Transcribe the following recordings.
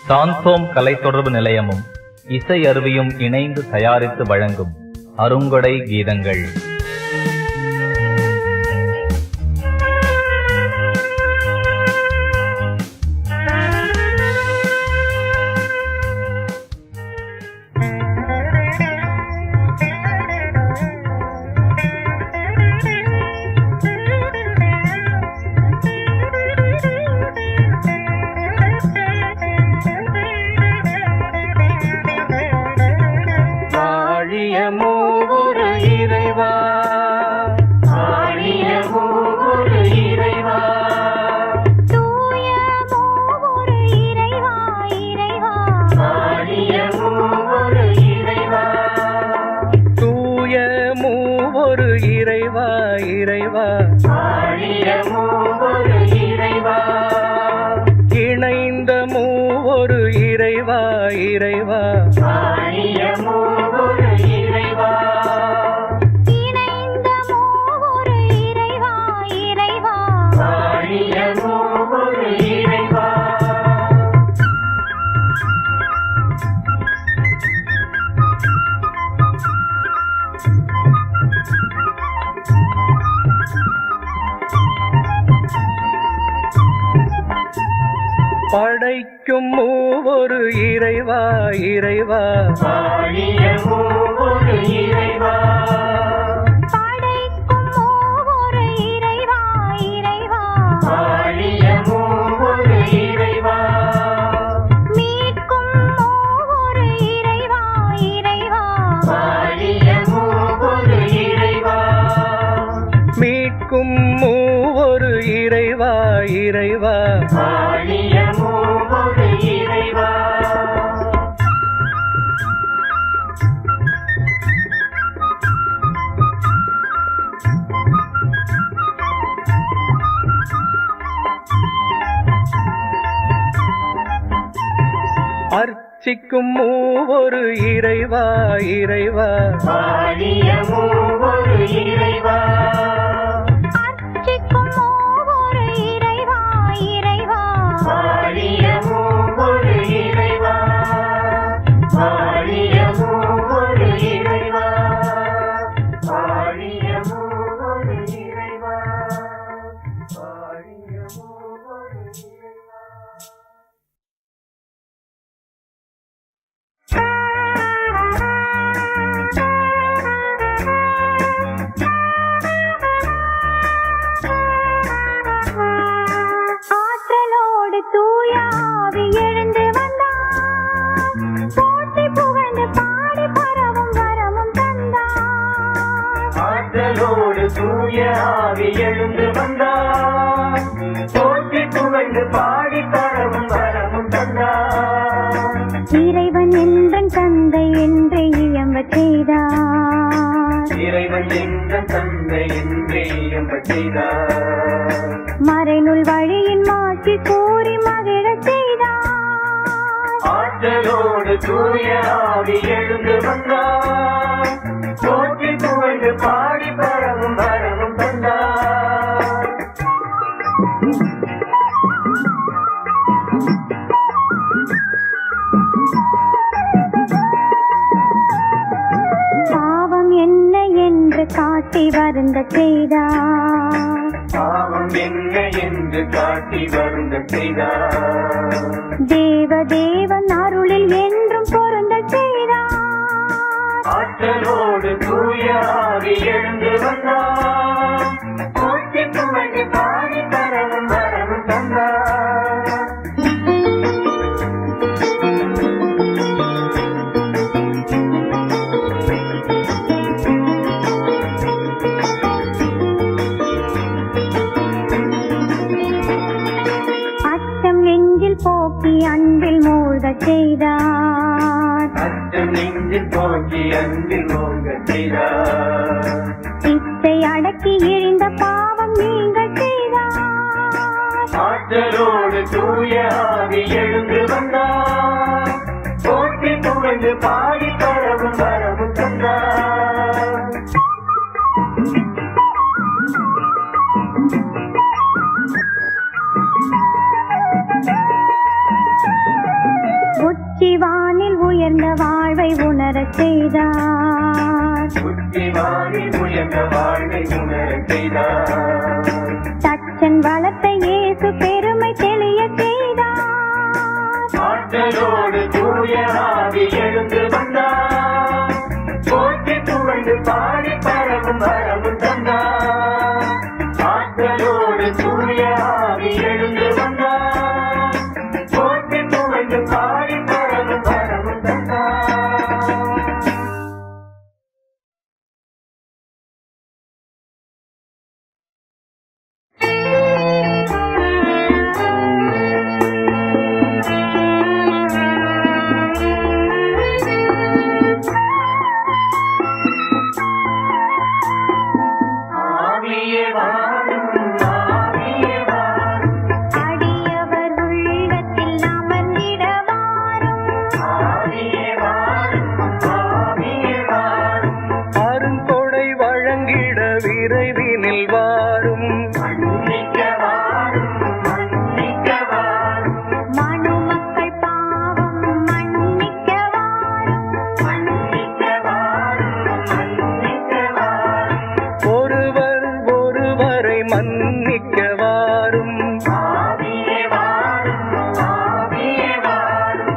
சாந்தோம் கலை தொடர்பு நிலையமும் இசை அருவியும் இணைந்து தயாரித்து வழங்கும் அருங்கொடை கீதங்கள். மூவொரு இறைவா, மூவொரு இறைவா, தூய மூவொரு இறைவா, இறைவா, மூவொரு இறைவா, தூய மூவொரு இறைவா, இறைவா, மூவொரு இறைவா, இணைந்த மூவொரு இறைவா, இறைவா, மூவொரு இறைவா, இணைந்த மூவொரு இறைவா, இறைவா, மூவொரு இறைவா. படைக்கும் மூவொரு இறைவா, இறைவா, மூவொரு இறைவா, படைக்கும் மூவொரு இறைவா, இறைவா, மூவொரு இறைவா, மீட்கும் மூவொரு இறைவா, இறைவா, மூவொரு இறைவா, மீட்கும் மூவொரு இறைவா, இறைவா, மூவொரு இறைவா. அர்ச்சிக்கும் மூவொரு இறைவா, இறைவா, மூவொரு இறைவா, அர்ச்சிக்கும் மூவொரு இறைவா, இறைவா, மூவொரு இறைவா, மூவொரு இறைவா, மூவொரு இறைவா, மூவொரு இறைவா. ஆற்றலோடு தூய ஆவி எழுந்து வந்தார், போற்றி புகழ்ந்து பாடி பரவும் வரமும் தந்தார். ஆற்றலோடு தூய ஆவி எழுந்து வந்தார், போற்றி புகழ்ந்து பாடி பரவும் வரமும் தந்தார். இறைவன் என்றன் தந்தை என்று இயம்பச் செய்தார், இறைவன் என்ற தந்தை என்றே எம்பச் செய்தார். மறைநூல் வழியின் மாற்றி கூறி மகிழச் செய்தார். ஆற்றலோடு தூய ஆவி எழுந்து வந்தார், போற்றி புகழ்ந்து பாடி பரவும் வரமும் தந்தார். பாவம் என்ன என்று காட்டி வருந்தச் செய்தார், பாவம் என்ன என்று காட்டி வருந்த செய்தார். தேவன் அருளில் என்றும் பொருந்தச் செய்தார். ஆற்றலோடு தூய ஆவி எழுந்து வந்தார், போற்றி புகழ்ந்து பாடி பரவும் வரவும் தந்தார். அச்சம் நெஞ்சில் போக்கி அன்பில் மூழ்கச் செய்தார், அச்சம் நெஞ்சில் போக்கி அன்பில் மூழ்கச் செய்தார். இச்சை அடக்கி இழிந்த பாவம் நீங்கச் செய்தார். ஆற்றலோடு தூய ஆவி எழுந்து வந்தார், போற்றி புகழ்ந்து பாடி பரவும் வரவும் தந்தார். உச்சிவானில் உயர்ந்த வாழ்வை உணரச் செய்தார். உச்சிவானில் உயர்ந்த வாழ்வை உணரச் செய்தார். தச்சன் வளத்தை இயேசு பெருமை தெளிய செய்தார். ஆற்றலோடு தூய ஆவி எழுந்து வந்தார். போற்றி புகழ்ந்து பாடி பரவும் வரவும் தந்தார். ஆற்றலோடு தூய ஆவி எழுந்து வந்தார். போற்றி புகழ்ந்து பாடி பரவும் வரவும் தந்தார். ஆவியே வாரும், ஆவியே வாரும், அடியவர் உள்ளத்தில் அமர்ந்திட வாரும். ஆவியே வாரும், ஆவியே வாரும், அருங்கொடை வழங்கிட விரைவினில் வாரும். மன்னிக்க வாரும், மன்னிக்க வாரும், மனு மக்கள் பாவம் மன்னிக்க வாரும். மன்னிக்க வாரும், மன்னிக்க வாரும், ஒருவர் ஒருவரை மன்னிக்க வாரும். ஆவியே வாரும், ஆவியே வாரும்,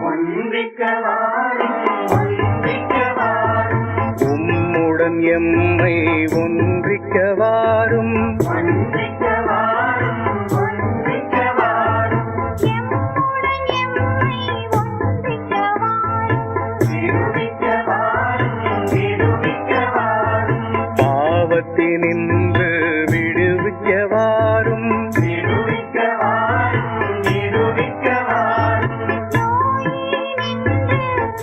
ஒன்றிக்க வாரும், ஒன்றிக்க வாரும், உம்முடன் எம்மை ஒன்றிக்க வாரும். ஒன்றிக்க வாரும், ஒன்றிக்க வாரும், எம்முடன் எம்மை ஒன்றிக்க வாரும். விடுவிக்க வாரும், விடுவிக்க வாரும், பாவத்தினின்று விடுவிக்க வாரும். விடுவிக்க வாரும், விடுவிக்க வாரும்,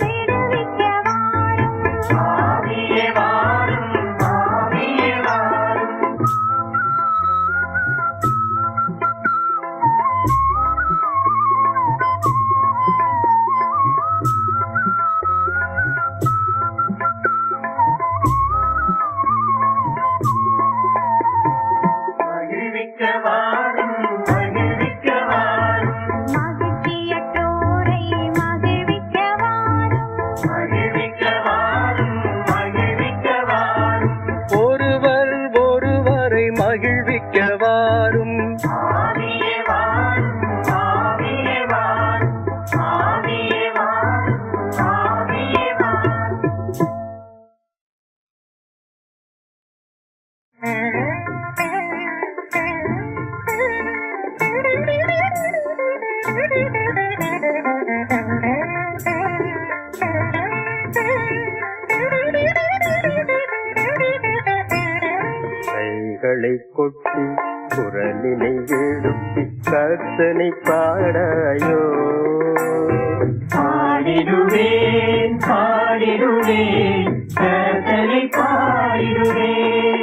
விடுவிக்க வாரும். ஆவியே வாரும், ஆவியே வாரும், மகிழ்விக்க வாரும், மகிழ்விக்க வாரும், மகிழ்ச்சியற்றோரை மகிழ்விக்க வாரும். மகிழ்விக்க வாரும், மகிழ்விக்க வாரும், ஒருவர் ஒருவரை மகிழ்விக்க வாரும். ஆவியே வாரும், ஆவியே வாரும், ஆவியே வாரும், ஆவியே வாரும், கைகளை கொட்டி குரலினை எழுப்பி கர்த்தனை பாடாயோ. பாடிடுவேன், பாடிடுவேன், கர்த்தரை பாடிடுவேன்.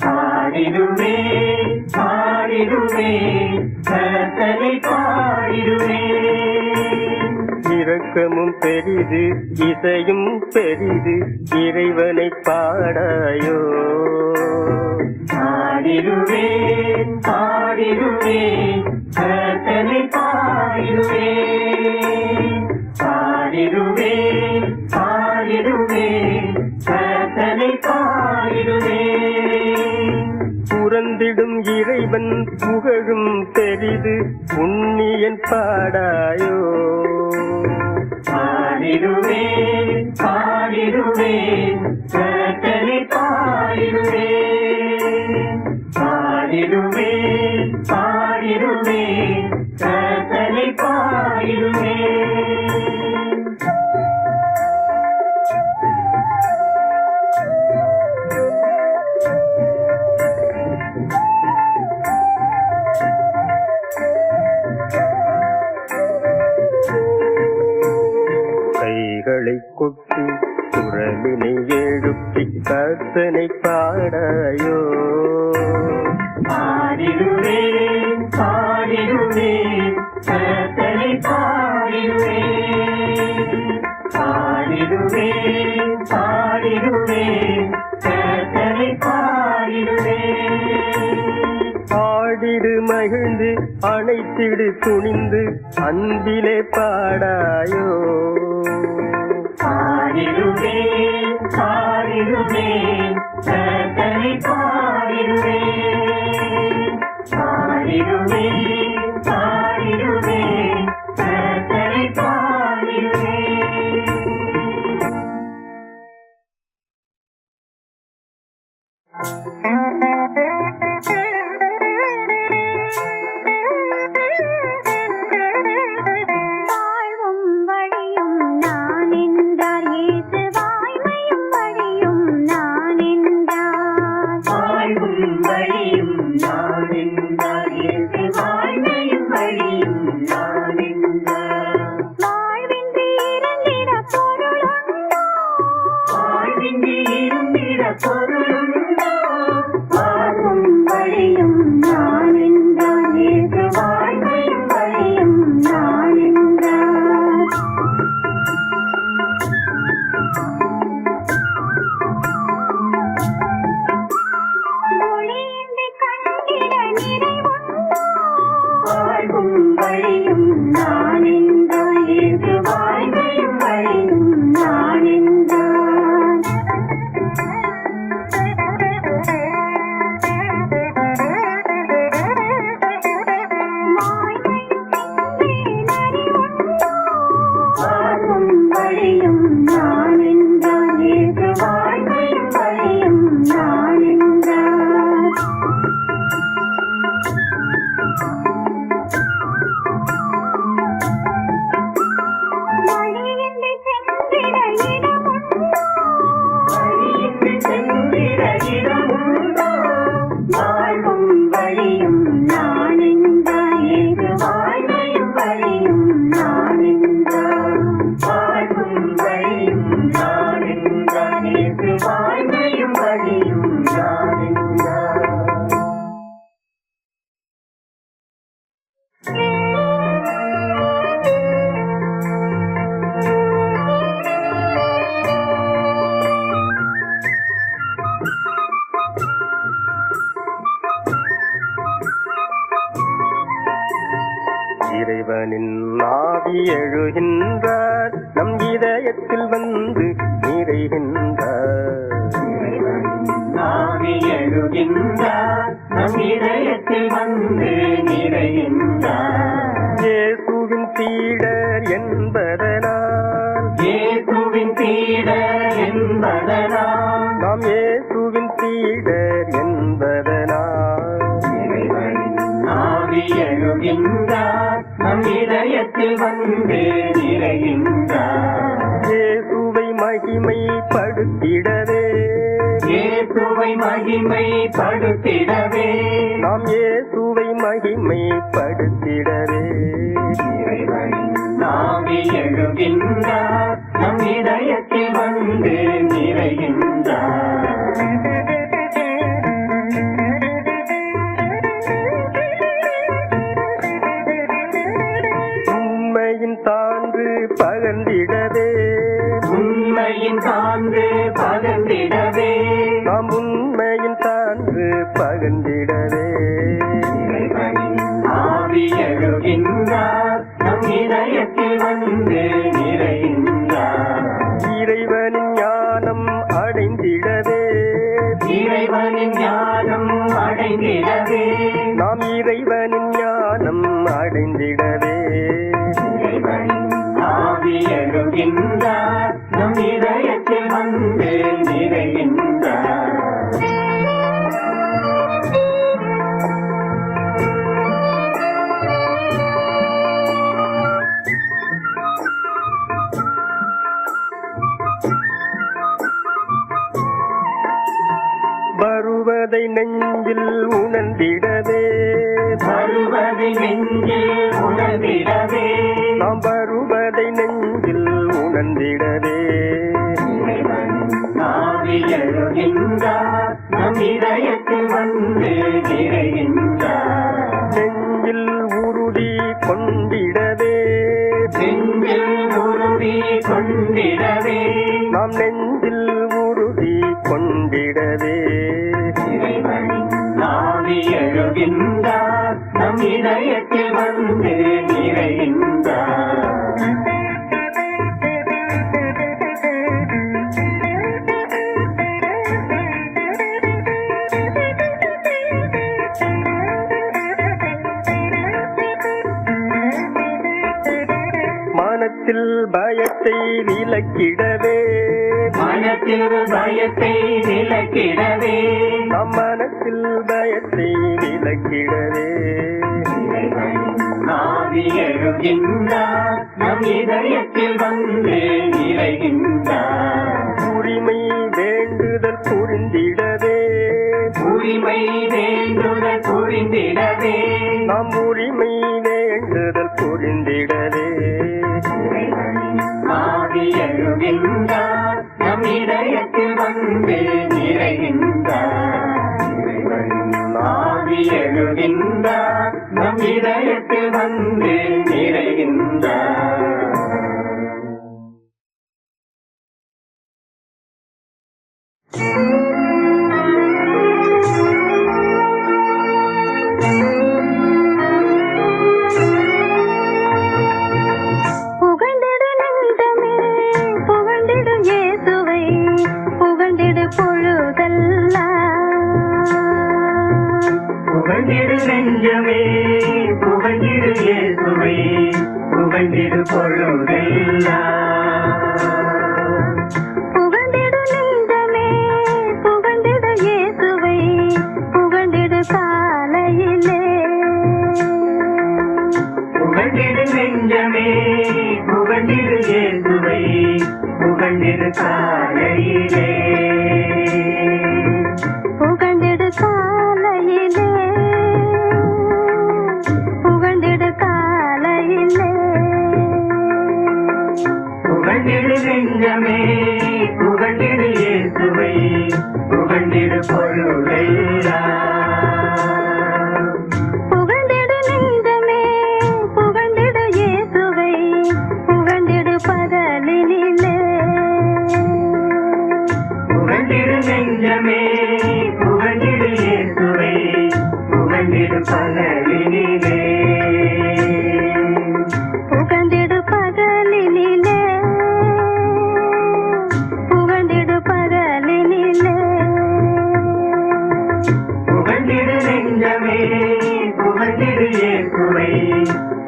பாடிடுவேன், பாடிடுவேன், கர்த்தரை பாடிடுவேன். இரக்கமும் பெரிது இசையும் பெரிது இறைவனை பாடாயோ. பாடிடுவேன், பாடிடுவேன், கர்த்தரை பாடிடுவேன். பாடிடுவேன், பாடிடுவேன், கர்த்தரை பாடிடுவேன். புறந்திடும் இறைவன் புகழும் பெரிது புண்ணியன் பாடாயோ. பாடிடுவேன், பாடிடுவேன், கர்த்தரை பாடிடுவேன். பாடிடுவேன், பாடிடுவேன், கர்த்தரை பாடிடுவேன். கைகளை கொட்டி குரலினை எழுப்பி கர்த்தனை பாடாயோ. பாடிடுவேன், பாடிடுவேன், கர்த்தரை அழைத்திடு துணிந்து அன்பிலே பாடாயோ. பாடிடுவேன் பாடிடுவேன் கர்த்தரை பாடிடுவேன். பாடிடுவேன் பாடிடுவேன் கர்த்தரை பாடிடுவேன். வாழ்வும் வழியும் நான் என்றார் இயேசு, வாய்மையும் வழியும் நான் என்றார். வாழ்வும் வழியும் நான் என்றார் இயேசு, வாய்மையும் வழியும் நான் என்றார். வாழ்வின்றி இருந்திட பொருளுண்டோ, வாழ்வின்றி இருந்திட பொருளுண்டோ. வாழ்வும் வழியும் நான் என்றார் இயேசு, வாய்மையும் வழியும் நான் என்றார். ஒளியின்றி கண்டிட நிறைவுண்டோ, வாழ்வும் வழியும் நான் என்றார் இயேசு, வாய்மையும் வழியும் நான் என்றார். வாழ்வும் வழியும் நான் என்றார் இயேசு, வாய்மையும் வழியும் நான் என்றார். வழியின்றி சென்றிட இடமுண்டோ, வழியின்றி சென்றிட இடமுண்டோ. வாழ்வும் வழியும் நான் என்றார் இயேசு, வாய்மையும் வழியும் நான் என்றார். வாழ்வும் வழியும் நான் என்றார் இயேசு, வாய்மையும் வழியும் நான் என்றார். இறைவனின் ஆவி எழுகின்றார், நம் இதயத்தில் வந்து நிறைகின்றார். ஆவி எழுகின்றார், நம் இதயத்தில் வந்து நிறைகின்றார். இயேசுவின் சீடர் என்பதனால், இயேசுவின் சீடர் என்பதனால், நாம் இயேசுவின் சீடர் என்பதனால், ஆவி எழுகின்றார், நம் இதயத்தில் வந்து நிறைகின்றார். இயேசுவை மகிமைப்படுத்திடவே, இயேசுவை மகிமைப்படுத்திடவே, நாம் இயேசுவை மகிமைப்படுத்திடவே. ஆவி எழுகின்றார், நம் இதயத்தில் வந்து நிறைகின்றார். உண்மையின் சான்று பகர்ந்திடவே, உண்மையின் சான்று பகர்ந்திடவே, நாம் உண்மையின் சான்று பகர்ந்திடவே. ஆவி எழுகின்றார், நம் இதயத்தில் வந்து நிறைகின்றார். இறைவனின் ஞானம் அடைந்திடவே, இறைவனின் ஞானம் அடைந்திடவே, நாம் இறைவனின் ஞானம் அடைந்திடவே. ஆவி எழுகின்றார், நம் இதயத்தில் வந்து நிறைகின்றார். வருவதை நெஞ்சில் உணர்ந்திடவே, வருவதை நெஞ்சில் உணர்ந்திடவே, நாம் வருவதை நெஞ்சில் உணர்ந்திடவே. ஆவி எழுகின்றார், நம் இதயத்தில் வந்து நிறைகின்றார். நெஞ்சில் உறுதி கொண்டிடவே, நெஞ்சில் உறுதி கொண்டிடவே, நாம் நெஞ்சில் உறுதி கொண்டிடவே. ஆவி எழுகின்றார், நம் நம் இதயத்தில் வந்து நிறைகின்றார். மனத்தில் பயத்தை விலக்கிடவே மனத்தில் பயத்தை விலக்கிடவே நம் மனத்தில் பயத்தை விலக்கிடவே ஆவி எழுகின்றார். நம் இதயத்தில் வந்து நிறைகின்றார். உரிமை வேண்டுதல் புரிந்திடவே உரிமை வேண்டுதல் புரிந்திடவே நம் உரிமை வேண்டுதல் புரிந்திடவே ஆவி எழுகின்றார். நம் இதயத்தில் வந்து நிறைகின்றார். ஆவி எழுகின்றார். நம் இதயத்தில் வந்து நிறைகின்றார். புகழ்ந்திடு நெஞ்சமே புகழ்ந்திடு இயேசுவை புகழ்ந்திடு பொழுதெல்லாம் புகழ்ந்திடு நெஞ்சமே புகழ்ந்திடு இயேசுவை புகழ்ந்திடு பொழுதெல்லாம். புகழ்ந்திடு நெஞ்சமே புகழ்ந்திடு இயேசுவை புகழ்ந்திடு காலையிலே புகழ்ந்திடு நெஞ்சமே புகழ்ந்திடு இயேசுவை புகழ்ந்திடு காலையிலே. புகழ்ந்திடு காலையிலே புகழ்ந்திடு காலையிலே புகழ்ந்திடு நெஞ்சமே புகழ்ந்திடு இயேசுவை புகழ்ந்திடு பொழுதெல்லாம். புகழ்ந்திடு நெஞ்சமே புகழ்ந்திடு இயேசுவை புகழ்ந்திடு பகலினிலே புகழ்ந்திடு நெஞ்சமே புகழ்ந்திடு இயேசுவை புகழ்ந்திடு பகலினிலே. புகழ்ந்திடு பகலினிலே புகழ்ந்திடு பகலினிலே புகழ்ந்திடு நெஞ்சமே புகழ்ந்திடு இயேசுவை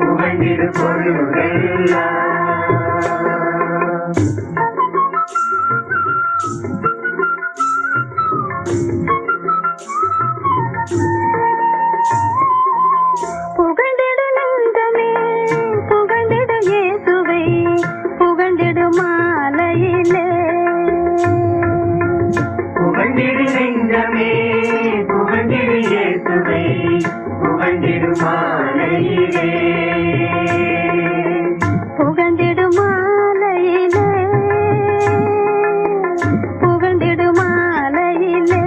புகழ்ந்திடு பொழுதெல்லாம். புகழ்ந்திடு நெஞ்சமே புகழ்ந்திடு இயேசுவை புகழ்ந்திடு மாலையிலே புகழ்ந்திடு நெஞ்சமே புகழ்ந்திடு இயேசுவை புகழ்ந்திடு மாலையிலே. புகழ்ந்திடு மாலையிலே புகழ்ந்திடு மாலையிலே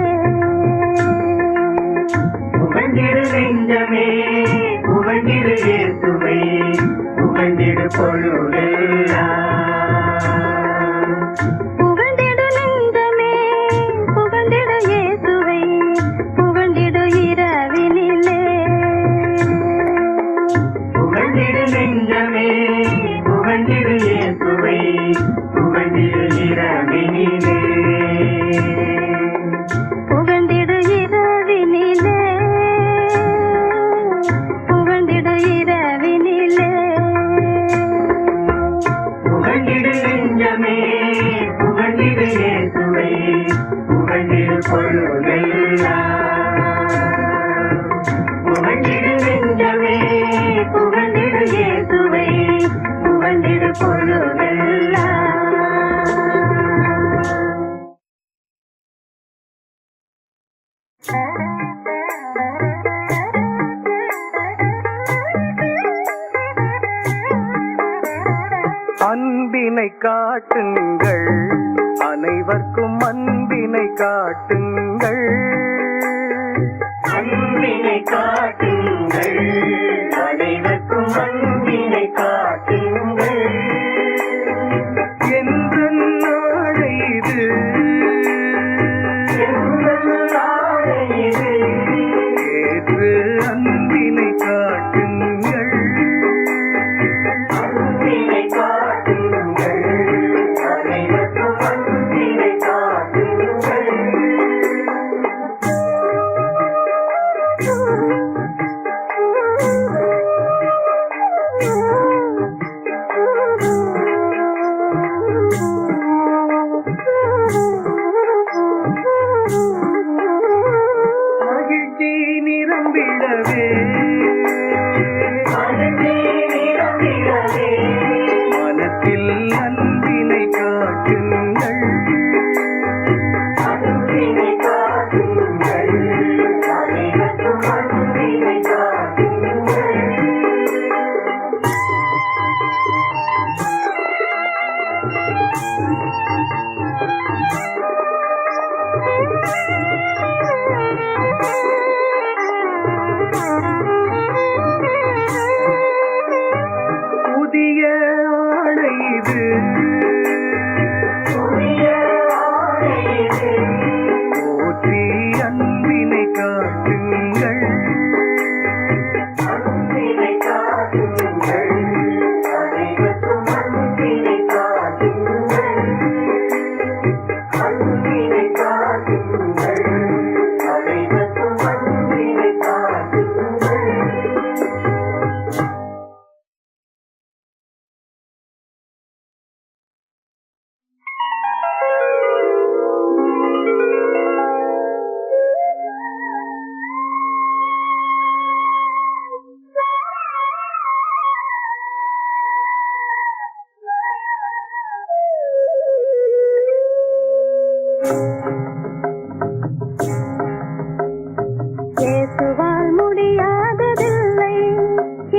புகழ்ந்திடு நெஞ்சமே புகழ்ந்திடு இயேசுவை புகழ்ந்திடு பொழுதெல்லாம். புகழ்ந்திடு நெஞ்சமே புகழ்ந்திடு இயேசுவை புகழ்ந்திடு இரவினிலே புகழ்ந்திடு நெஞ்சமே புகழ்ந்திடு இயேசுவை புகழ்ந்திடு இரவினிலே. புகழ்ந்திடு இரவினிலே புகழ்ந்திடு இரவினிலே புகழ்ந்திடு நெஞ்சமே புகழ்ந்திடு இயேசுவை புகழ்ந்திடு பொழுதெல்லாம். புகழ்ந்திடு நெஞ்சமே புகழ்ந்திடு இயேசுவை புகழ்ந்திடு பொழுதெல்லாம். அன்பினை காட்டுங்கள் அனைவர்க்கும் அன்பினை காட்டுங்கள் அன்பினை காட்டுங்கள் அனைவருக்கும் அன்பினை காட்டுங்கள். என்று நாளை இது எங்கள் நாளை இது ஏற்று அன்பினை காட்டுங்கள் மகிழ்ச்சி நிரம்பிடவே மனத்தில் அன்பினை காட்டுங்கள் புதிய ஆடை இது போற்றி அன்பினை காட்டுங்கள் பேசுவால் முடியாததில்லை,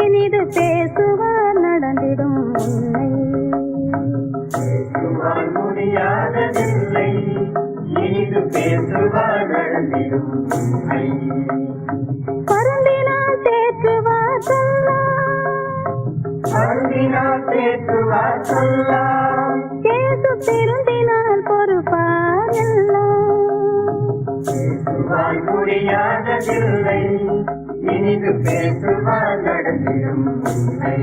இனிது பேசுவார் நடந்திடும் உண்மை. முடியாததில்லை, இனிது பேசுவார் நடந்திடும் உண்மை. பருந்தினால் தேற்றுவார் சொல்லார், பருந்தினால் தேற்றுவார் சொல்லார். கேசு திருந்தினால் பொறுப்பார் எல்லாம். பேசுவார் முடியாததில்லை, இனிது பேசுவார் நடந்திடும் உண்மை.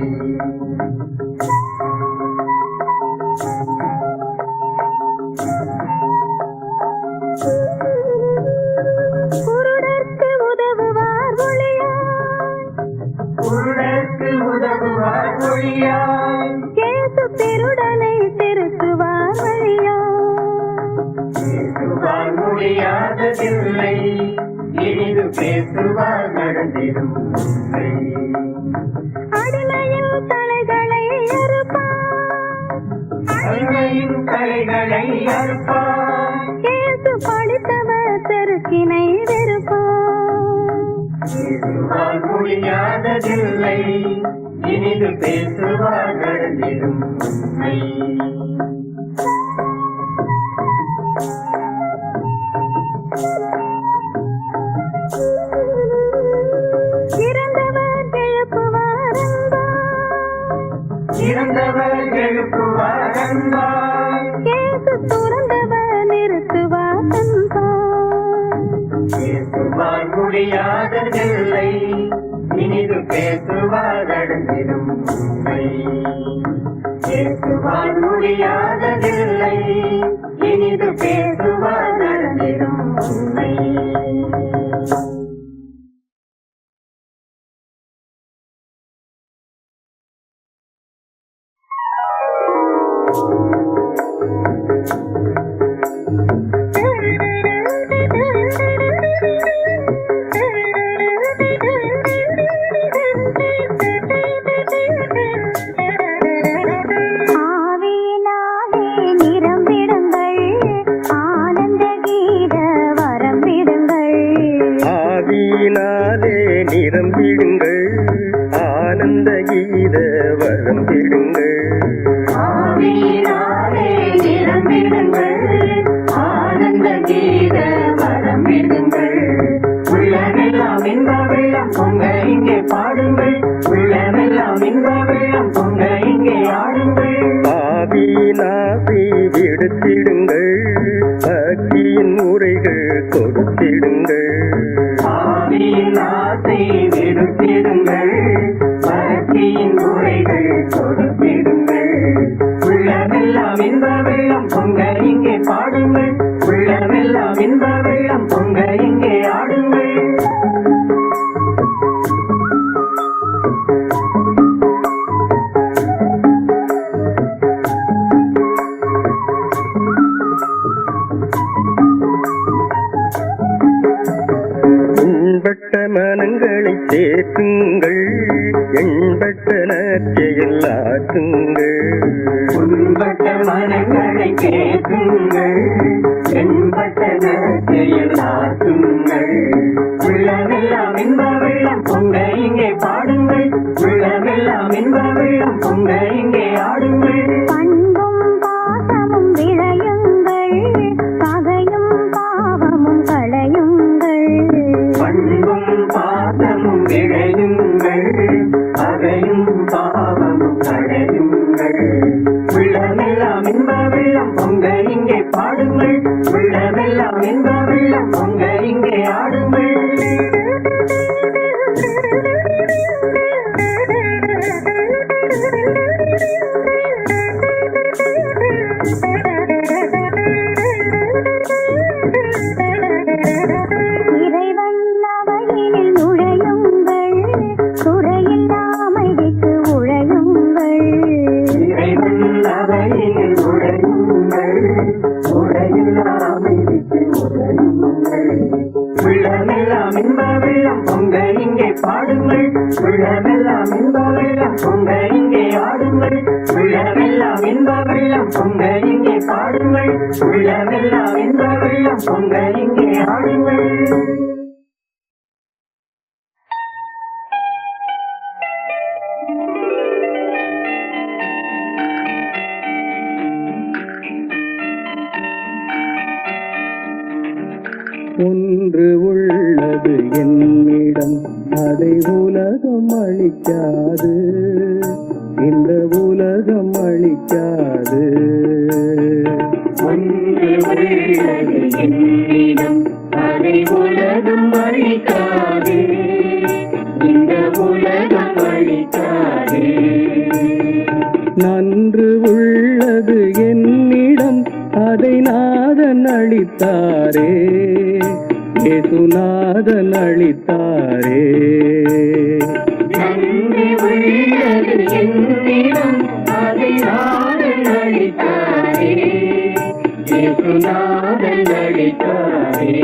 குருடர்க்கு உதவுவார் ஒளியார், குருடர்க்கு உதவுவார் ஒளியார். கேசு திருடனை திருத்துவார் வழியார். பேசுவார் முடியாததில்லை, இனிது பேசுவார் நடந்திடும் உண்மை. அடிமையின் தலைகளை அறுப்பார், அடிமையின் தலைகளை அறுப்பார். கேசு படித்தவர் செருக்கினை வெறுப்பார். பேசுவார் முடியாததில்லை, இனிது பேசுவார் நடந்திடும் உண்மை. இறந்தவர் எழுப்புவார் அன்பார், இறந்தவர் எழுப்புவார் அன்பார். கேசு துறந்தவர் நிறுத்துவார் அன்பார். பேசுவார் முடியாததில்லை, இனிது பேசுவார் நடந்திடும் உண்மை. பேசுவார் முடியாததில்லை, இனிது பேசுவார் நடந்திடும் உண்மை. ஆவியினாலே நிரம்பிடுங்கள், ஆனந்த கீத வரம்பிடுங்கள். ஆவியினாலே நிரம்பிடுங்கள், ஆனந்த கீத வரம்பிடுங்கள். ஆவியினாலே நிரம்பிடுங்கள், ஆனந்த கீத வரம்பிடுங்கள். உள்ளமெல்லாம் இன்ப வெள்ளம் பொங்க இங்கே பாடுங்கள், உள்ளமெல்லாம் இன்ப வெள்ளம் பொங்க இங்கே ஆடுங்கள். ஆவியினாவை விடுத்திடுங்கள், பக்தியின் முறைகள் கொடுத்திடுங்கள். ஆவியின் ஆசை விடுத்திடுங்கள், பக்தியின் முறைகள் கொடுத்திடுங்கள். உள்ளமெல்லாம் இன்ப வெள்ளம் பொங்க இங்கே பாடுங்கள், உள்ளமெல்லாம் இன்ப வெள்ளம் பொங்க இங்கே ஆடுங்கள். மனங்களை தேற்றுங்கள், எண்பட்ட நற்செயல் ஆற்றுங்கள். உண்பட்ட மனங்களை கேட்குங்கள், என்பட்ட நற்செயல் ஆற்றுங்கள். உள்ளமெல்லாம் இன்ப வெள்ளம் பொங்க இங்கே பாடுங்கள், உள்ளமெல்லாம் இன்ப வெள்ளம் பொங்க இங்கே ஆடுங்கள். பண்பும் பாசமும் விளையுங்கள், பகையும் பாவமும் களையுங்கள். பண்பும் பாசமும் விளையுங்கள், பகையும் பாவமும் களையுங்கள். உள்ளமெல்லாம் இன்ப வெள்ளம் பொங்க இங்கே பாடுங்கள், உள்ளமெல்லாம் இன்ப வெள்ளம் பொங்க இங்கே ஆடுங்கள். இறைவன் அவையினில் நுழையுங்கள், குறையில்லாமைக்கு உழையுங்கள். இறைவன் அவையில் உழையுங்கள், உழையில்லாமைக்கு உழையுங்கள். உள்ளமெல்லாம் இன்ப வெள்ளம் பொங்க இங்கே பாடுங்கள், உள்ளமெல்லாம் இன்ப வெள்ளம் பொங்க இங்கே ஆடுங்கள். உள்ளமெல்லாம் இன்ப வெள்ளம் பொங்க இங்கே பாடுங்கள், உள்ளமெல்லாம் இன்ப வெள்ளம் பொங்க இங்கே ஆடுங்கள். ஒன்று உள்ளது என்னிடம், அதை உலகம் அளிக்காது, இந்த உலகம் அளிக்காது. ஒன்று உள்ளது என்னிடம், அதை உலகம் அளிக்காது, இந்த உலகம் அளிக்காது. நன்று உள்ளது என்னிடம், அதை நாதன் அளித்தாரே, இயேசுநாதன் அளித்தாரே. நன்றி உள்ளது என்னிடம், அதை நாதன் அளித்தாரே, இயேசுநாதன் அளித்தாரே.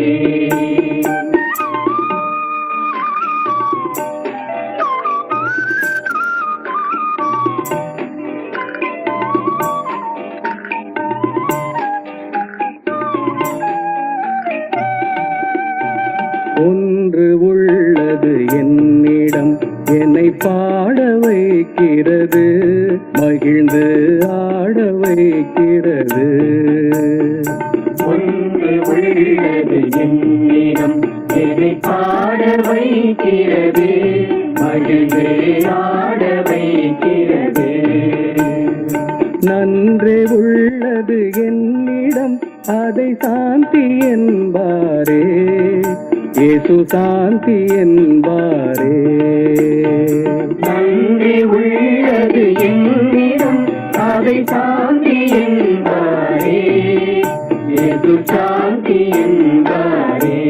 ஒன்று உள்ளது என்னிடம், என்னை பாட வைக்கிறது, மகிழ்ந்து ஆட வைக்கிறது. ஒன்று உள்ளது என்னிடம், என்னை பாட வைக்கிறது, மகிழ்ந்து ஆட வைக்கிறது. நன்றே உள்ளது என்னிடம், அதை சாந்தி என்பாரே, இயேசு சாந்தி என்பாரே. நன்றி உள்ளது என்னிடம், அதை சாந்தி என்பாரே, இயேசு சாந்தி என்பாரே.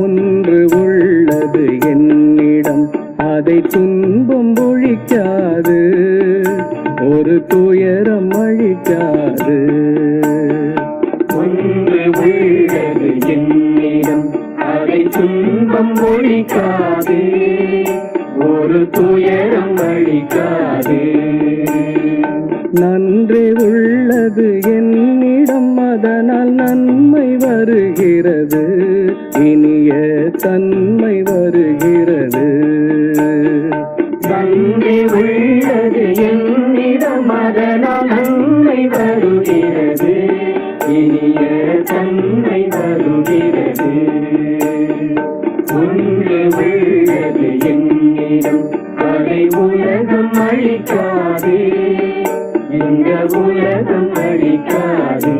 ஒன்று உள்ளது என்னிடம், அதை துன்பம் ஒழிக்காது, ஒரு துயரம் அழிக்காது. ஒன்று உள்ளது என்னிடம், அதை துன்பம் ஒழிக்காது, ஒரு துயரம் அழிக்காது. நன்றே உள்ளது என்னிடம், அதனால் நன்மை வருகிறது, இனிய தன்மை வருகிறது. நன்றி உள்ளது என்னிடம், அதனால் நன்மை வருகிறது, இனிய தன்மை வருகிறது. ஒன்று உள்ளது என்னிடம், அதை உலகம் அழிக்காது, இந்த உலகம் அழிக்காது.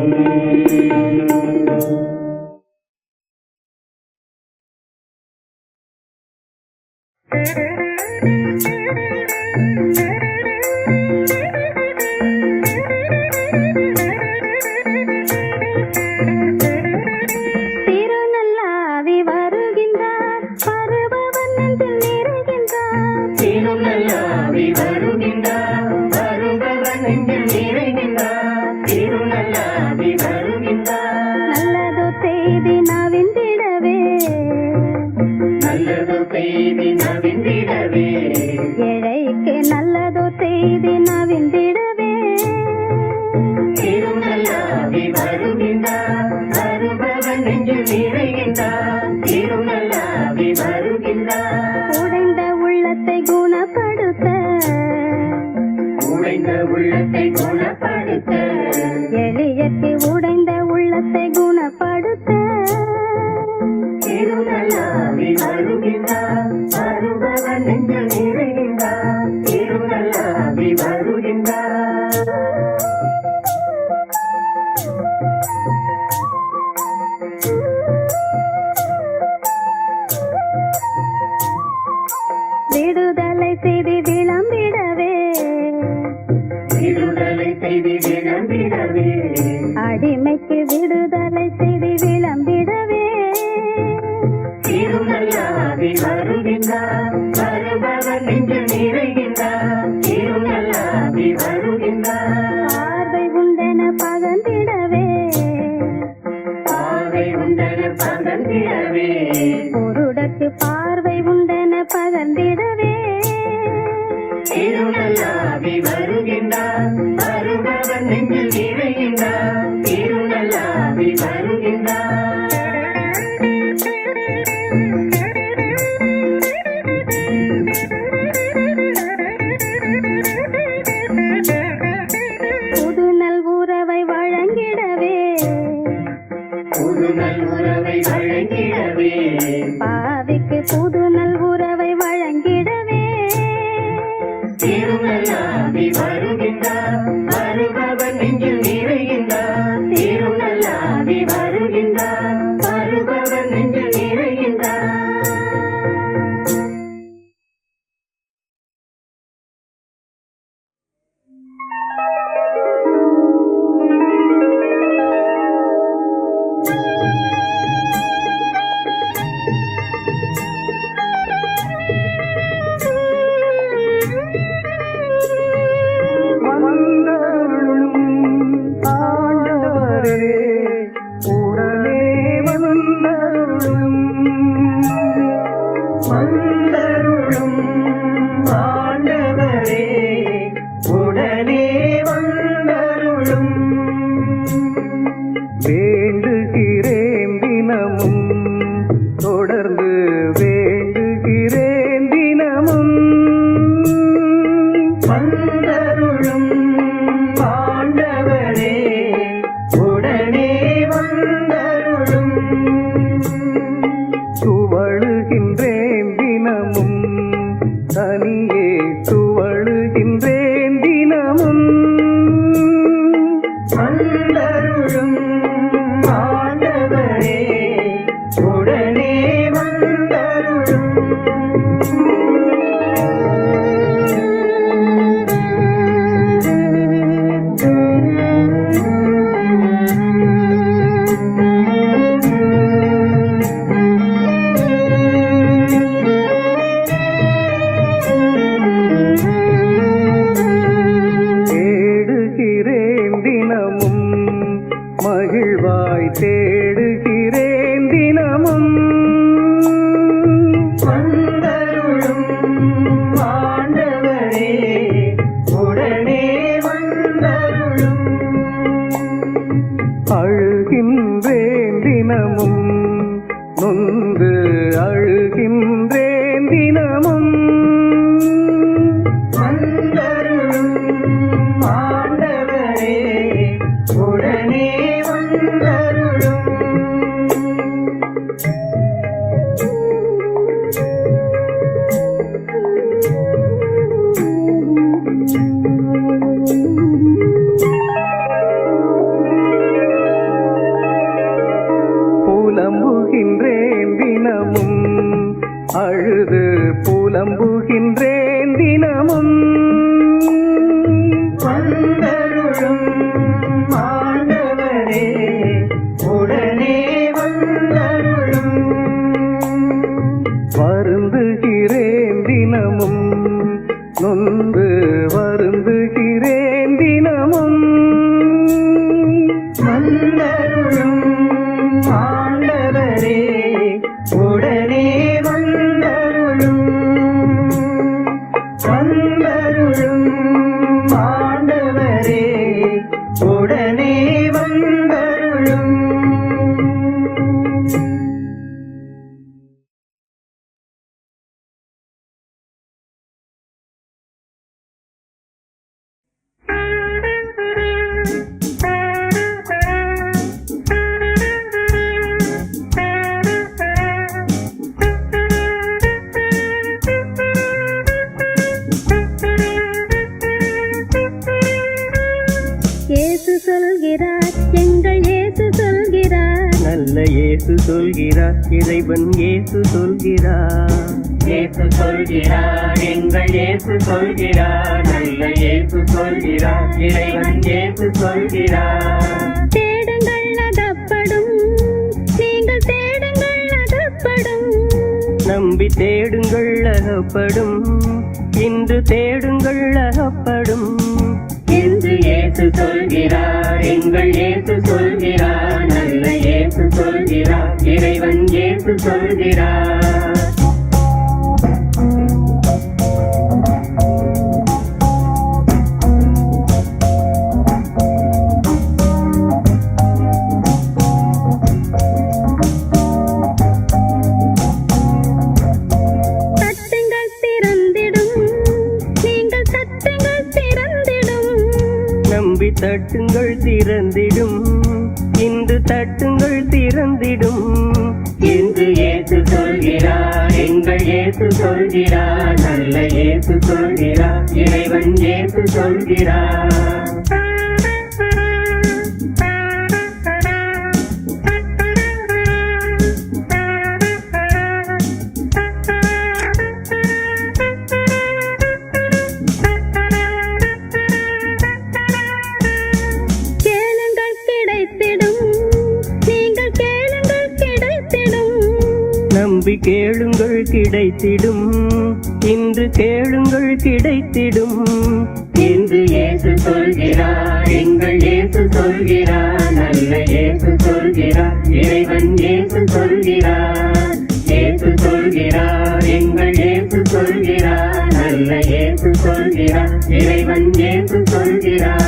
திருநள்ளாவி வருகின்றார், திருநல்லாவி வருகின்றார் வருபவர் நெஞ்சில் நிறைகின்றார் திருநல்லாவி வருகின்றார் நல்லதோ செய்தி நவிந்திடவே நல்லதோ செய்தி நவிந்திடவே ஏழைக்கு நல்லதோ செய்தி நவிந்திடவே திருநல்லாவி வருகின்றார் வருபவர் நெஞ்சில் நிறைகின்றார் திருநல்லாவி வருகின்றார் உடைந்த உள்ளத்தை குணப்படுத்த உடைந்த உள்ளத்தை குணப்படுத்த எளியக்கு உடைந்த உள்ளத்தை குணப்படுத்த திருநல்லாவி வருகின்றார் வருபவர் நெஞ்சில் நிறைகின்றார் திருநல்லாவி வருகின்றார் விடுதலை செய்தி விளம்பிடவே விடுதலை செய்தி விளம்பிடவே அடிமைக்கு விடுதலை செய்தி விளம்பிடவே திருநல்லாவி வருகின்றார் வருபவர் நெஞ்சில் நிறைகின்றார் திருநல்லாவி வருகின்றார் பார்வை உண்டென பகந்திடவே பாவை உண்டன பகந்திடவே பொருடக்கு பார்வை உண்டென பகந்திடவே திருநல்லாவி வருகின்றார் வருபவர் நெஞ்சில் நிறைகின்றார் திருநல்லாவி வருகின்றார் புது நல் உறவை வழங்கிடவே புது நல் உறவை வழங்கிடவே பாவிக்கு புது நல் உறவை வழங்கிடவே திருநல்லாவி வருகின்றார் வருபவர் நெஞ்சில் நிறைகின்றார் திருநல்லாவி வருகின்றார் வருபவர் நெஞ்சில் நிறைகின்றார் வந்தருளும் ஆண்டவரே உடனே வந்தருளும் வந்தருளும் ஆண்டவரே உடனே வந்தருளும் வேண்டுகிறேன் தினமும் தொடர்ந்து வேண்டுகிறேன் தினமும் வந்தருளும் ஆண்டவரே உடனே வந்தருளும் துவழுகின்றேன் தினமும் தனியே துவழுகின்றேன் தினமும் வந்தருளும் ஆண்டவரே உடனே வந்தருளும் தேடுகிறேன் தினமும் மகிழ்வாய் தேடுகிறேன் தினமும் வந்தருளும் ஆண்டவரே உடனே வந்தருளும் அழுகின்றேன் தினமும் நொந்து அழுகின்றேன் தினமும் வந்தருளும் ஆண்டவரே உடனே வந்தருளும் புலம்புகின்றேன் தினமும் அழுது புலம்புகின்றேன் தினமும் வந்தருளும் ஆண்டவரே உடனே வந்தருளும் வருந்துகிறேன் தினமும் நொந்து வந்து வருந்துகிறேன் தினமும். வந்தருளும் ஆண்டவரே உடனே வந்தருளும். வந்தருளும் ஆண்டவரே உடனே வந்தருளும். இயேசு சொல்கிறார், எங்கள் இயேசு சொல்கிறார். நல்ல இயேசு சொல்கிறார், இறைவன் இயேசு சொல்கிறார். இயேசு சொல்கிறார், எங்கள் இயேசு சொல்கிறார். நல்ல இயேசு சொல்கிறார், இறைவன் இயேசு சொல்கிறார். தேடுங்கள் அகப்படும், நீங்கள் தேடுங்கள் அகப்படும். நம்பி தேடுங்கள் அகப்படும், இன்று தேடுங்கள் அகப்படும். என்று இயேசு சொல்கிறார், எங்கள் இயேசு சொல்கிறார். நல்ல இயேசு சொல்கிறார், இறைவன் இயேசு சொல்கிறார். தட்டுங்கள் திறந்திடும், நீங்கள் தட்டுங்கள் திறந்திடும். நம்பி தட்டுங்கள் திறந்திடும், இன்று தட்டுங்கள் திறந்திடும். என்று இயேசு சொல்கிறார், எங்கள் இயேசு சொல்கிறார். நல்ல இயேசு சொல்கிறார், இறைவன் இயேசு சொல்கிறார். கேளுங்கள் கிடைத்திடும், நீங்கள் கேளுங்கள் கிடைத்திடும். நம்பி கேளுங்கள் கிடைத்திடும், இன்று கேளுங்கள் கிடைத்திடும். என்று இயேசு சொல்கிறார், எங்கள் இயேசு சொல்கிறார். நல்ல இயேசு சொல்கிறார், இறைவன் இயேசு சொல்கிறார். இயேசு சொல்கிறார், எங்கள் இயேசு சொல்கிறார். நல்ல இயேசு சொல்கிறார், இறைவன் இயேசு சொல்கிறார்.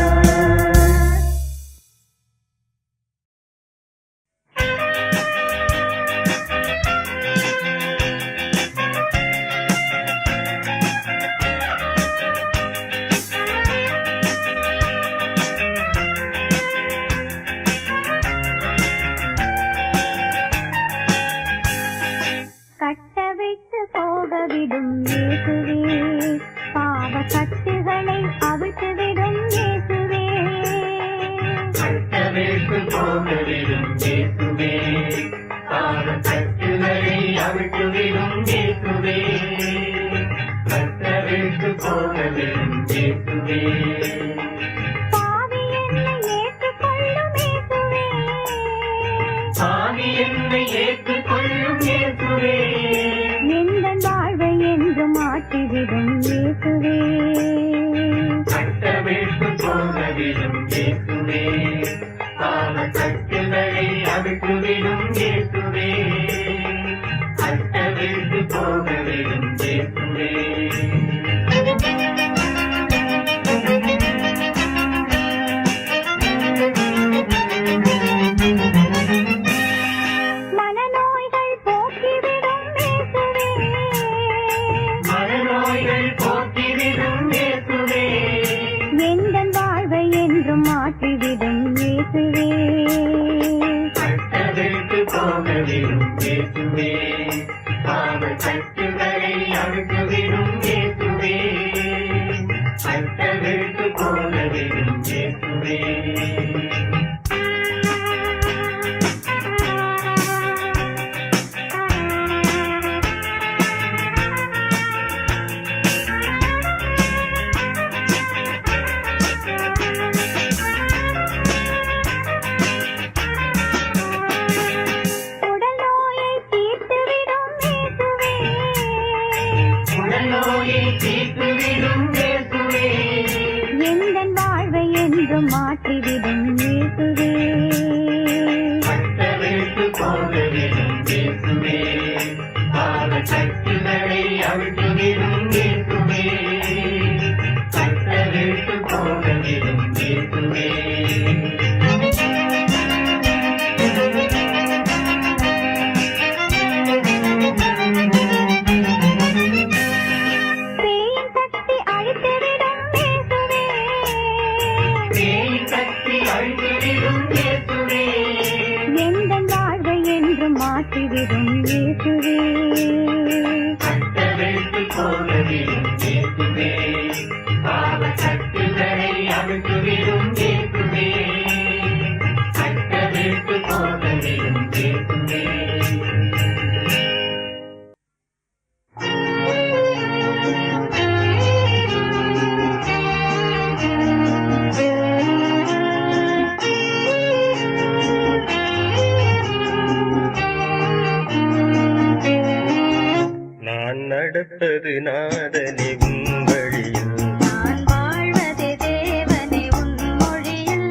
கட்டவிட்டு போகவிடும் இயேசுவே, பாவ கட்டுகளை அவிழ்த்துவிடும் இயேசுவே. கட்டவிழ்த்து போகவிடும் இயேசுவே, பாவக்கட்டுகளை அவிழ்த்துவிடும் இயேசுவே. கட்டவிழ்த்து போகவிடும் இயேசுவே. பாவி என்னை ஏற்றுக்கொள்ளும் இயேசுவே. சாமி என்னை ஏற்றுக்கொள்ளும் இயேசுவே. எந்தன் வாழ்வை என்று மாற்றிவிடும் இயேசுவே. கட்டவிழ்த்து போகவிடும் இயேசுவே, பாவக்கட்டுகளை அவிழ்த்துவிடும் இயேசுவே. கட்டவிழ்த்து போகவிடும் இயேசுவே. மனநோய்கள் போக்கிவிடும் இயேசுவே. மனநோய்கள் போக்கிவிடும் இயேசுவே. எந்தன் வாழ்வை என்றும் மாற்றிவிடும் இயேசுவே. கட்டவிழ்த்து போகவிடும் இயேசுவே, பாவக்கட்டுகளை அவிழ்த்துவிடும் இயேசுவே. கட்டவிழ்த்து போகவிடும் இயேசுவே. உடல் நோயை தீர்த்துவிடும் இயேசுவே. உடல் நோயை தீர்த்துவிடும் இயேசுவே. மாற்றிவிடும் இயேசுவே. கட்டவிழ்த்து போகவிடும் இயேசுவே, பாவ சக்திகளை அவிழ்த்துவிடும் இயேசுவே, கட்டவிழ்த்து போகவிடும் இயேசுவே. பேயின் சக்தி அழித்துவிடும் இயேசுவே. பேயின் சக்தி அழித்துவிடும் இயேசுவே, எந்தன் வாழ்வை என்றும் மாற்றிவிடும் இயேசுவே. கட்டவிழ்த்து போகவிடும் இயேசுவே, பாவ சக்திகளை அவிழ்த்துவிடும் இயேசுவே, கட்டவிழ்த்து போகவிடும் இயேசுவே. நான் நடப்பது நாதனே உன் வழியில், நான் வாழ்வது தேவனே உன் மொழியில்.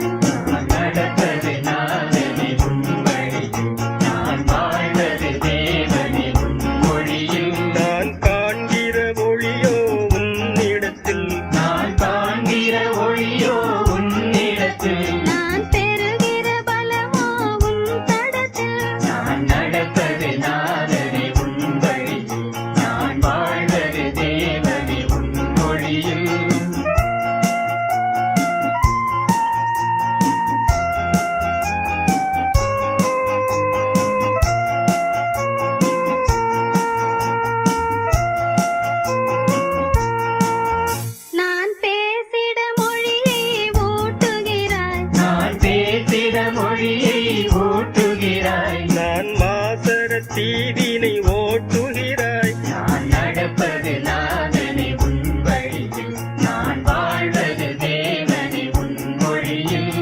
நடப்பது நாதனே உன் வழியில், நான் வாழ்வது தேவனே உன் மொழியில். நான் காண்கிற ஒளியோ உன்னிடத்தில், நான் காண்கிற ஒளியோ உன்னிடத்தில், நான் பெறுகிற பலமோ உன் தடத்தில். நான் நடப்பது நாதனே உன் வழியில், நான் வாழ்வது தேவனே உன் மொழியில். நான் பேசிட மொழியை ஊட்டுகிறாய். நான் பேசிட மொழியை ஊட்டுகிறாய், நான் மாசர தீவினை ஓட்டுகிறாய். நான் நடப்பது நாதனே உன் வழியில், நான் வாழ்வது தேவனே உன் மொழியில்.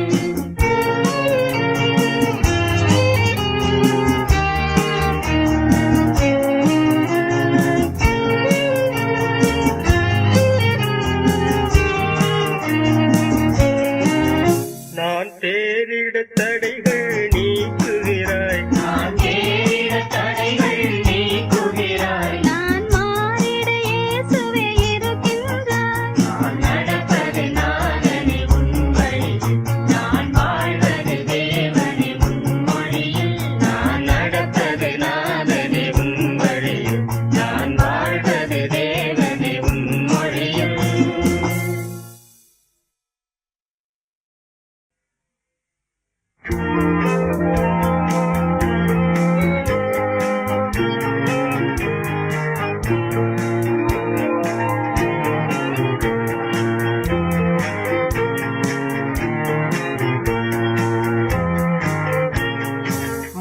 நான் தேரிட தடைகள் நீக்குகிறாய். நான் தேடிட தடைகள் நீக்குகிறாய், நான் மாறிட இயேசுவே இருக்கின்றாய். நான் நடப்பது நாதனே உன் வழியில், நான் வாழ்வது தேவனே உன் மொழியில். நான் நடப்பது நாதனே உன் வழியில், நான் வாழ்வது தேவனே உன் மொழியில்.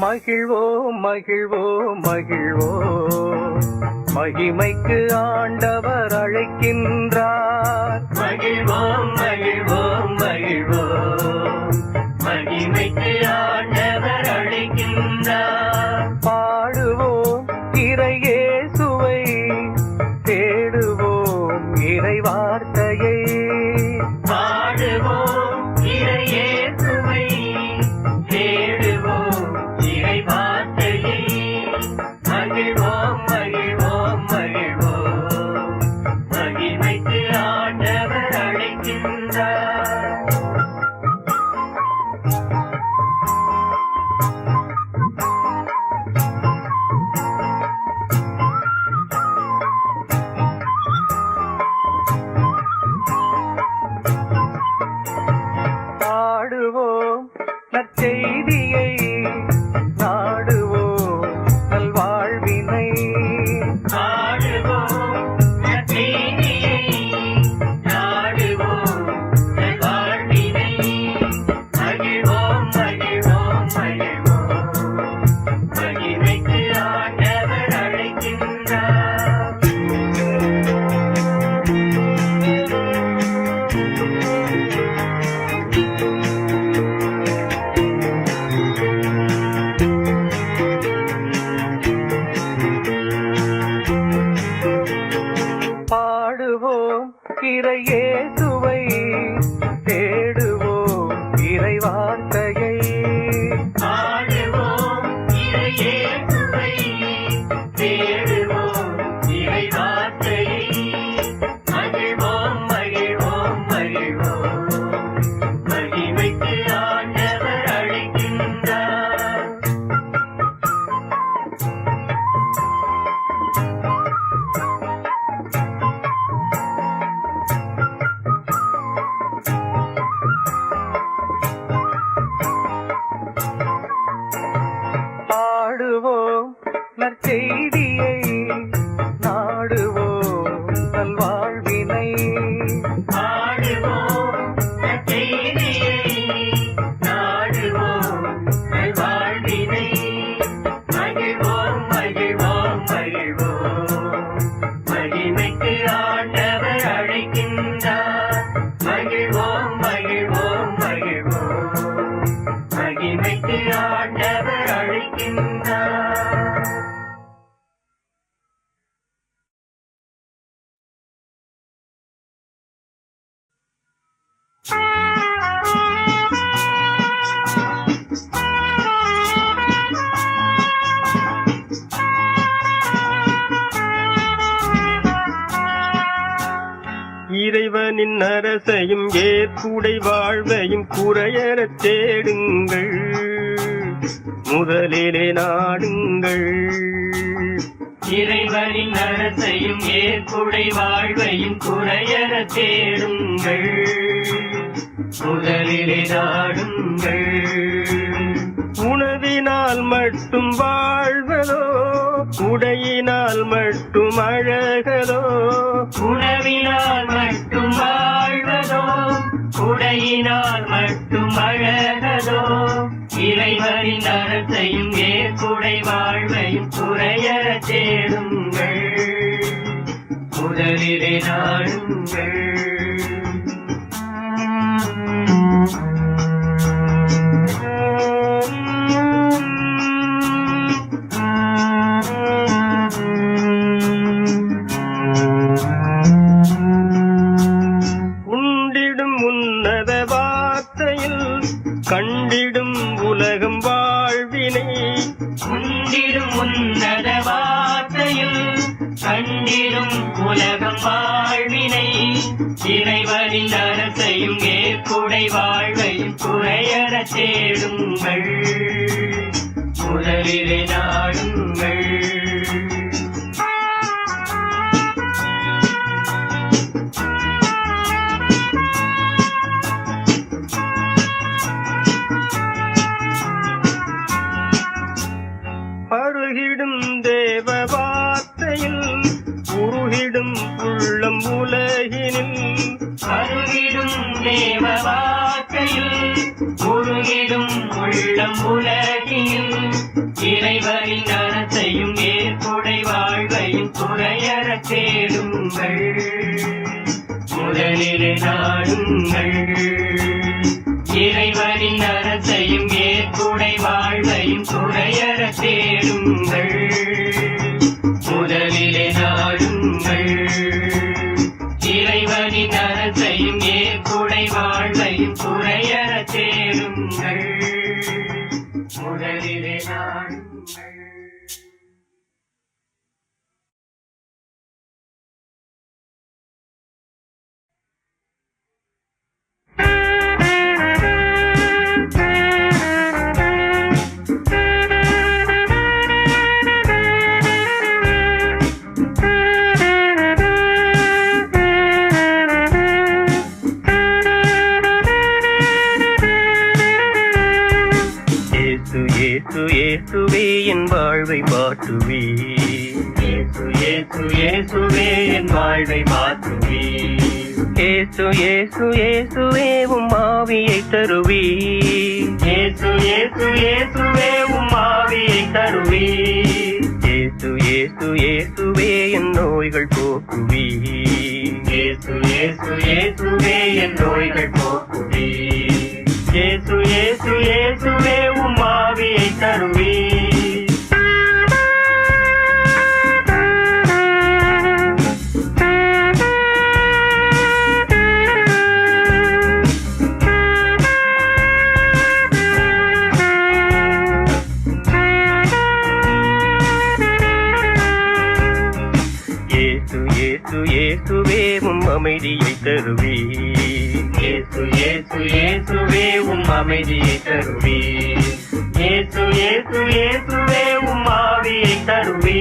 மகிழ்வோம் மகிழ்வோம் மகிழ்வோம், மகிமைக்கு ஆண்டவர் அழைக்கின்றார். மகிழ்வோம் மகிழ்வோம் மகிழ்வோம், மகிமைக்கு ஆண்டவர் அழைக்கின்றார். பாடுவோம் இறையேசுவை, தேடுவோம் இறை வார்த்தையை. பாடுவோம் இறையேசுவை, தேடுவோம் இறை வார்த்தையை. மகிழ்வோம் மகிழ்வோம் மகிழ்வோம், மகிமைக்கு ஆண்டவர் அழைக்கின்றார். பாடுவோம் நற்செய்தியை, நாடுவோம் நல்வாழ்வினை. பாடுவோம் நற்செய்தியை, நாடுவோம் நல்வாழ்வினை. மகிழ்வோம் மகிழ்வோம் மகிழ்வோம், மகிமைக்கு ஆண்டவர் அழைக்கின்றார். பாடுவோம் இறையேசுவை, தேடுவோம் பாடுவோம் நற்செய்தியை, நாடுவோம் நல்வாழ்வினை, மகிழ்வோம் மகிழ்வோம் மகிழ்வோம், மகிமைக்கு ஆண்டவர் அழைக்கின்றார், மகிழ்வோம் மகிழ்வோம் மகிழ்வோம், மகிமைக்கு ஆண்டவர் அழைக்கின்றார். இறைவனின் அரசையும் ஏற்புடை வாழ்வையும் குறையறத் தேடுங்கள், முதலிலே நாடுங்கள். இறைவனின் அரசையும் ஏற்புடை வாழ்வையும் குறையறத் தேடுங்கள், முதலிலே நாடுங்கள். உணவினால் மட்டும் வாழ்வதோ, உடையினால் மட்டும் அழகதோ, உணவினால் மட்டும் வாழ்வதோ, உடையினால் மட்டும் அழகதோ, இறைவனின் அரசையும் ஏற்புடை வாழ்வையும் குறையறத் தேடுங்கள், முதலிலே நாடுங்கள். உண்டிடும் உன்னத வார்த்தையில் கண்டிடும் உலகம் வாழ்வினை, உண்டிடும் உன்னத வார்த்தையில் கண்டிடும் உலகம் வாழ்வினை, இறைவனின் அரசையும் ஏற்புடை வாழ்வையும் குறையறத் தேடுங்கள், முதலிலே நாடுங்கள். பருகிடும் தேவ வார்த்தையில் உருகிடும் உள்ளம் உலகினில், அருகிடும் தேவ வார்த்தையில் உருகிடும் உள்ளம் உலகில், இறைவனின் அரசையும் ஏற்புடை வாழ்வையும் குறையறத் தேடுங்கள், முதலிலே நாடுங்கள். இறைவனின் அரசையும் ஏற்புடை வாழ்வையும் குறையறத் தேடுங்கள், முதலிலே நாடுங்கள். இறைவனின் அரசையும் ஏற்புடை வாழ்வையும் குறையறத் தேடுங்கள், முதலிலே நாடுங்கள். இயேசுவே என் வாழ்வை மாற்றுவே, இயேசு இயேசு இயேசுவே என் வாழ்வை மாற்றுவே, இயேசு இயேசு இயேசுவே உம் ஆவியை தருவே, இயேசு இயேசு இயேசுவே உம் ஆவியை தருவே, இயேசு இயேசு இயேசுவே என் நோய்கள் போக்குவே, இயேசு இயேசு இயேசுவே என் நோய்கள் போக்குவே, இயேசு இயேசு இயேசுவே உம் ஆவியை தருவே. இயேசு இயேசு இயேசுவே உம் அமைதியை தருவே, இயேசு இயேசு இயேசுவே உம் அமைதியை தருவே, இயேசு இயேசு இயேசுவே உம் ஆவியை தருவே,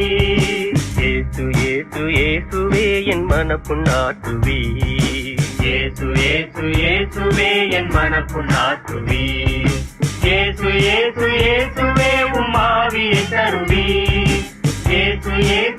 இயேசு இயேசு இயேசுவே என் மனப்புண்ணாற்றுவே, இயேசு இயேசு இயேசுவே என் மனப்புண்ணாற்றுவே, இயேசு இயேசு இயேசுவே உம் ஆவியை தருவே, இயேசு இயேசு